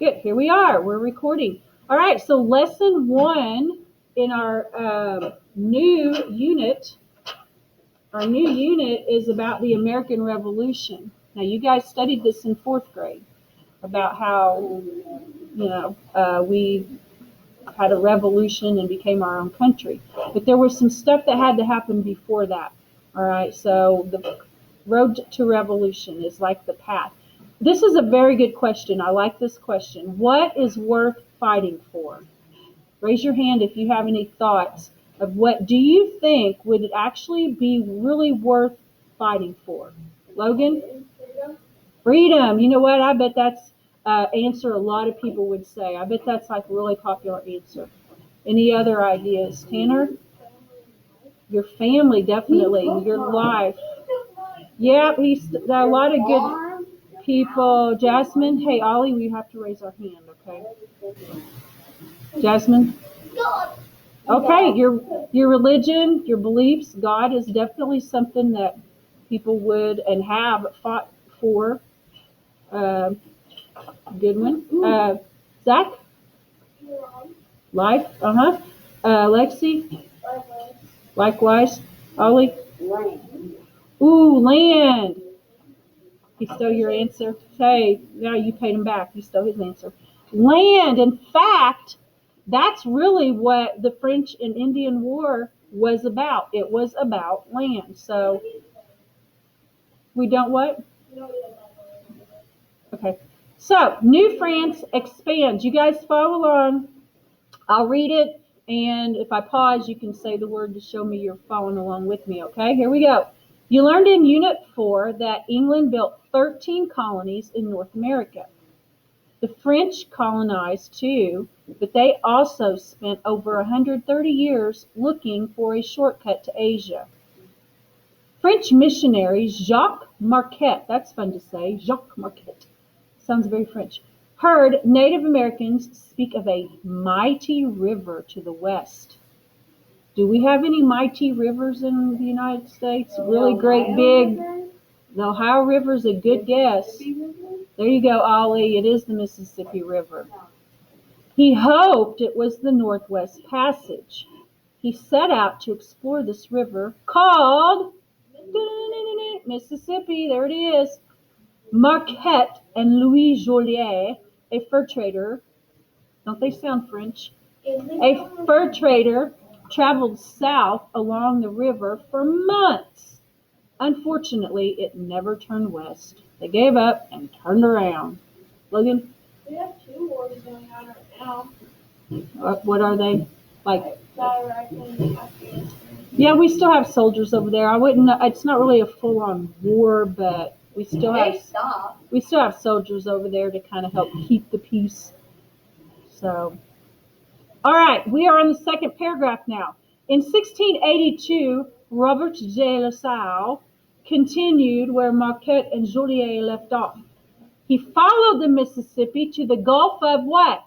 Good. Here we are. We're recording. All right. So lesson 1 in our new unit. Our new unit is about the American Revolution. Now, you guys studied this in 4th grade about how we had a revolution and became our own country. But there was some stuff that had to happen before that. All right. So the road to revolution is like the path. This is a very good question. I like this question. What is worth fighting for? Raise your hand if you have any thoughts of what do you think would actually be really worth fighting for? Logan? Freedom. You know what? I bet that's an answer a lot of people would say. I bet that's like a really popular answer. Any other ideas? Tanner? Your family, definitely. Your life. Yeah, there are a lot of good people. Jasmine, hey, Ollie, we have to raise our hand, okay? Jasmine? Okay, your religion, your beliefs, God is definitely something that people would and have fought for. Good one. Zach? Life, Lexi? Likewise. Ollie? Land. Ooh, land. He stole your answer. Hey, now you paid him back. You stole his answer. Land. In fact, that's really what the French and Indian War was about. It was about land. So we don't what? Okay. So New France expands. You guys follow along. I'll read it, and if I pause, you can say the word to show me you're following along with me. Okay, here we go. You learned in Unit 4 that England built 13 colonies in North America. The French colonized too, but they also spent over 130 years looking for a shortcut to Asia. French missionary Jacques Marquette, that's fun to say, Jacques Marquette, sounds very French, heard Native Americans speak of a mighty river to the west. Do we have any mighty rivers in the United States? Really great big. The Ohio River is a good guess. There you go, Ollie. It is the Mississippi River. He hoped it was the Northwest Passage. He set out to explore this river called Mississippi. There it is. Marquette and Louis Joliet, a fur trader, don't they sound French? A fur trader traveled south along the river for months. Unfortunately, it never turned west. They gave up and turned around. Logan? We have 2 wars going on right now. What are they? Like? Yeah, we still have soldiers over there. I wouldn't. It's not really a full-on war, but we still have soldiers over there to kind of help keep the peace. So, all right, we are on the second paragraph now. In 1682, Robert de La Salle continued where Marquette and Joliet left off. He followed the Mississippi to the Gulf of what?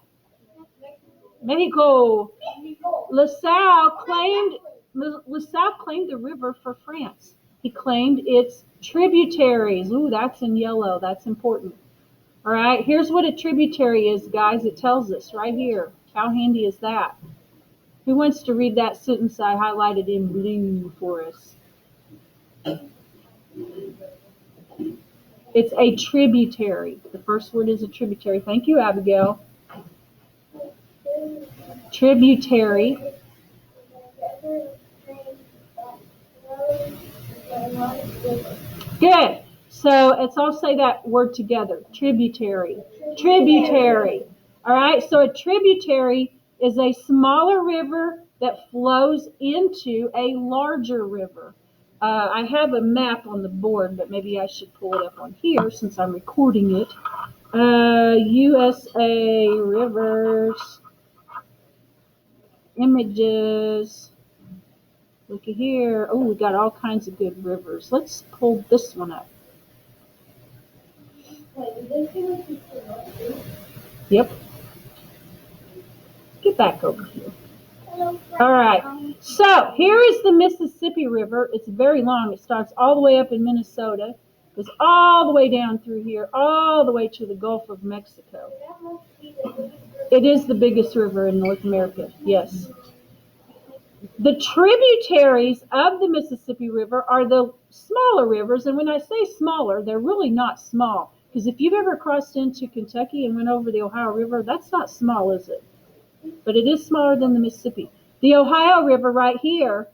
Mexico. La Salle claimed the river for France. He claimed its tributaries. Ooh, that's in yellow. That's important. All right, here's what a tributary is, guys. It tells us right here. How handy is that? Who wants to read that sentence I highlighted in blue for us? It's a tributary. The first word is a tributary. Thank you, Abigail. Tributary. Good. So let's all say that word together. Tributary. Tributary. All right. So a tributary is a smaller river that flows into a larger river. I have a map on the board, but maybe I should pull it up on here since I'm recording it. USA rivers. Images. Look at here. Oh, we got all kinds of good rivers. Let's pull this one up. Yep. Get back over here. All right. So here is the Mississippi River. It's very long. It starts all the way up in Minnesota. Goes all the way down through here, all the way to the Gulf of Mexico. That must be the biggest river. It is the biggest river in North America, yes. The tributaries of the Mississippi River are the smaller rivers, and when I say smaller, they're really not small. Because if you've ever crossed into Kentucky and went over the Ohio River, that's not small, is it? But it is smaller than the Mississippi. The Ohio River right here,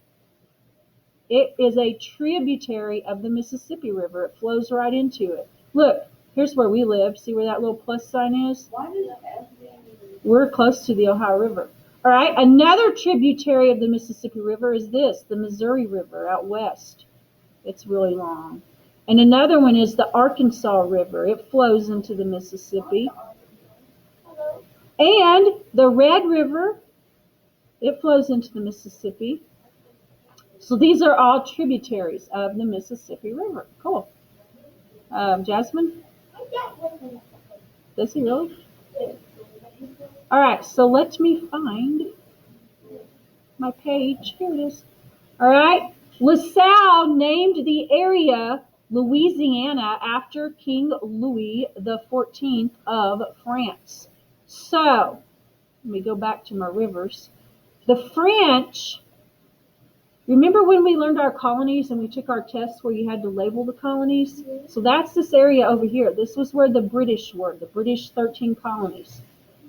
it is a tributary of the Mississippi River. It flows right into it. Look, here's where we live. See where that little plus sign is? Why does it have to be? We're close to the Ohio River. All right, another tributary of the Mississippi River is this, the Missouri River out west. It's really long. And another one is the Arkansas River. It flows into the Mississippi. Hello? And the Red River, it flows into the Mississippi. So these are all tributaries of the Mississippi River. Cool. Jasmine, My dad wasn't. does he really? All right, so let me find my page. Here it is. All right, LaSalle named the area Louisiana after King Louis XIV of France. So, let me go back to my rivers. The French, remember when we learned our colonies and we took our tests where you had to label the colonies? So that's this area over here. This was where the British were, the British 13 colonies.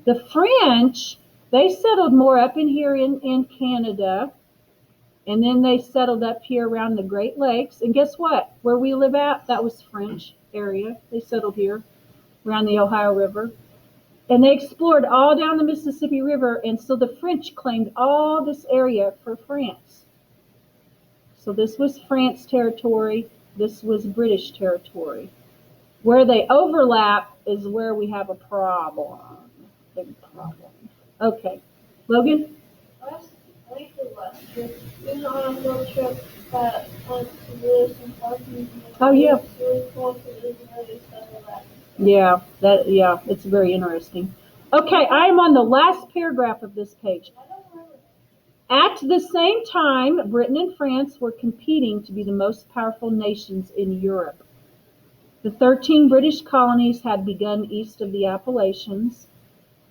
The French, they settled more up in here in Canada, and then they settled up here around the Great Lakes. And guess what? Where we live at, that was French area. They settled here around the Ohio River. And they explored all down the Mississippi River, and so the French claimed all this area for France. So this was France territory, this was British territory. Where they overlap is where we have a problem. Big problem. Okay, Logan? Last week or last year, we went on a field trip that went to Lewis and Clark Museum. Oh, yeah. It's really cool because it was really settled that. Yeah, it's very interesting. Okay, I am on the last paragraph of this page. I don't remember. At the same time, Britain and France were competing to be the most powerful nations in Europe. The 13 British colonies had begun east of the Appalachians.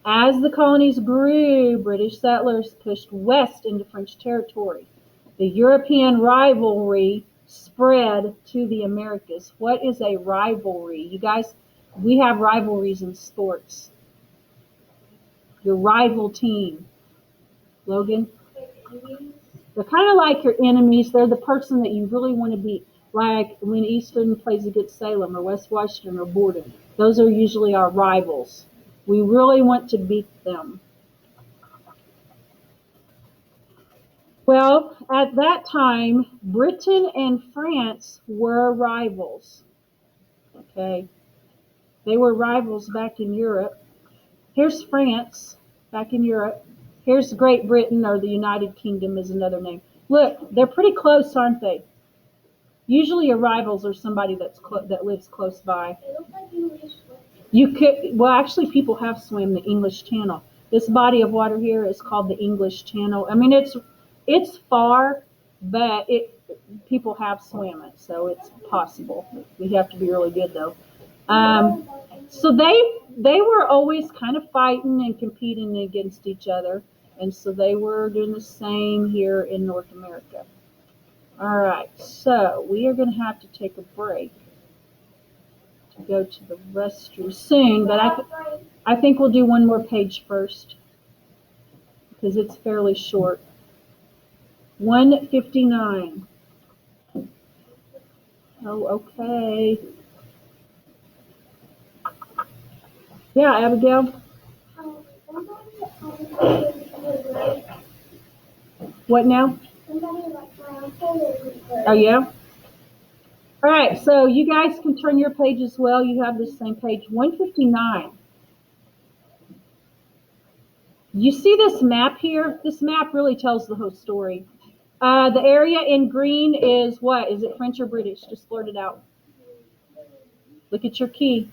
As the colonies grew, British settlers pushed west into French territory. The European rivalry spread to the Americas. What is a rivalry? You guys, we have rivalries in sports. Your rival team. Logan? They're kind of like your enemies. They're the person that you really want to beat. Like when Eastern plays against Salem or West Washington or Borden. Those are usually our rivals. We really want to beat them. Well, at that time, Britain and France were rivals. Okay. They were rivals back in Europe. Here's France back in Europe. Here's Great Britain, or the United Kingdom is another name. Look, they're pretty close, aren't they? Usually your rivals are somebody that lives close by. It looks like you reached. You could, well, actually, people have swam the English Channel. This body of water here is called the English Channel. I mean, it's far, but people have swam it, so it's possible. We have to be really good though. So they were always kind of fighting and competing against each other, and so they were doing the same here in North America. All right, so we are going to have to take a break to go to the restroom soon, but I think we'll do one more page first because it's fairly short. 159. Oh, okay. Yeah, Abigail. What now? Oh, yeah? All right, so you guys can turn your page as well. You have the same page, 159. You see this map here? This map really tells the whole story. The area in green is what? Is it French or British? Just blurt it out. Look at your key.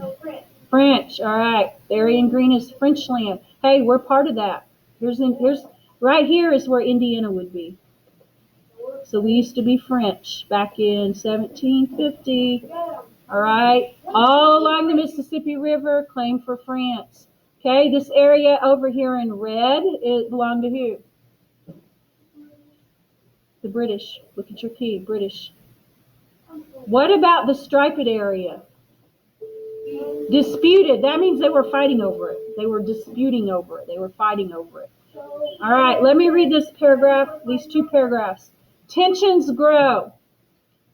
Oh, French. French, all right. The area in green is French land. Hey, we're part of that. Here's right here is where Indiana would be. We're So we used to be French back in 1750. All right, all along the Mississippi River, claimed for France. Okay, this area over here in red, it belonged to who? The British. Look at your key, British. What about the striped area? Disputed. That means they were fighting over it. They were disputing over it. They were fighting over it. All right, let me read this paragraph, these two paragraphs. Tensions grow.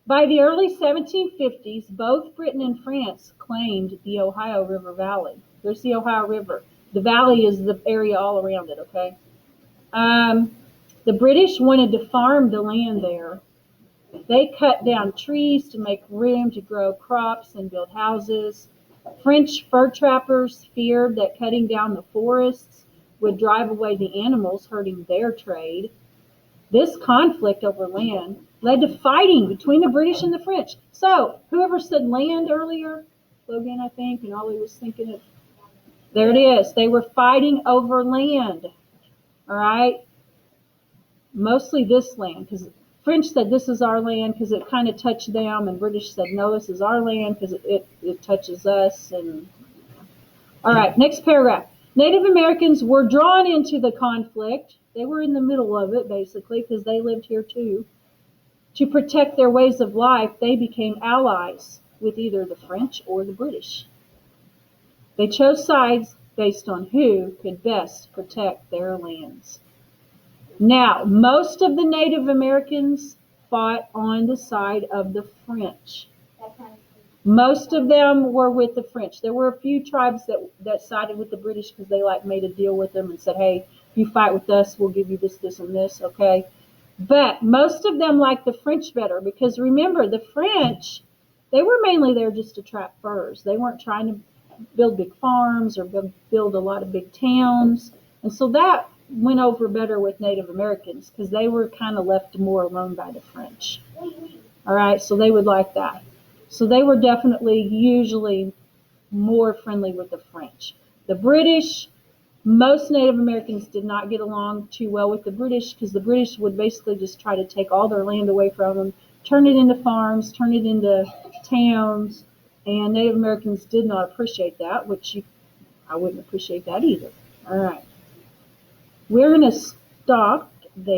By the early 1750s, both Britain and France claimed the Ohio River Valley. There's the Ohio River. The valley is the area all around it, okay? The British wanted to farm the land there. They cut down trees to make room to grow crops and build houses. French fur trappers feared that cutting down the forests would drive away the animals, hurting their trade. This conflict over land led to fighting between the British and the French. So, whoever said land earlier, Logan, I think, and Ollie was thinking it. There it is. They were fighting over land. All right? Mostly this land, because French said this is our land because it kind of touched them, and British said no, this is our land because it touches us. And all right, next paragraph. Native Americans were drawn into the conflict. They were in the middle of it, basically, because they lived here too. To protect their ways of life, they became allies with either the French or the British. They chose sides based on who could best protect their lands. Now, most of the Native Americans fought on the side of the French. Most of them were with the French. There were a few tribes that sided with the British because they made a deal with them and said, hey, if you fight with us, we'll give you this, this, and this, okay? But most of them liked the French better because remember, the French, they were mainly there just to trap furs. They weren't trying to build big farms or build a lot of big towns. And so that went over better with Native Americans because they were kind of left more alone by the French. All right, so they would like that. So they were definitely usually more friendly with the French. The British, most Native Americans did not get along too well with the British because the British would basically just try to take all their land away from them, turn it into farms, turn it into towns, and Native Americans did not appreciate that, I wouldn't appreciate that either. All right. We're going to stop there.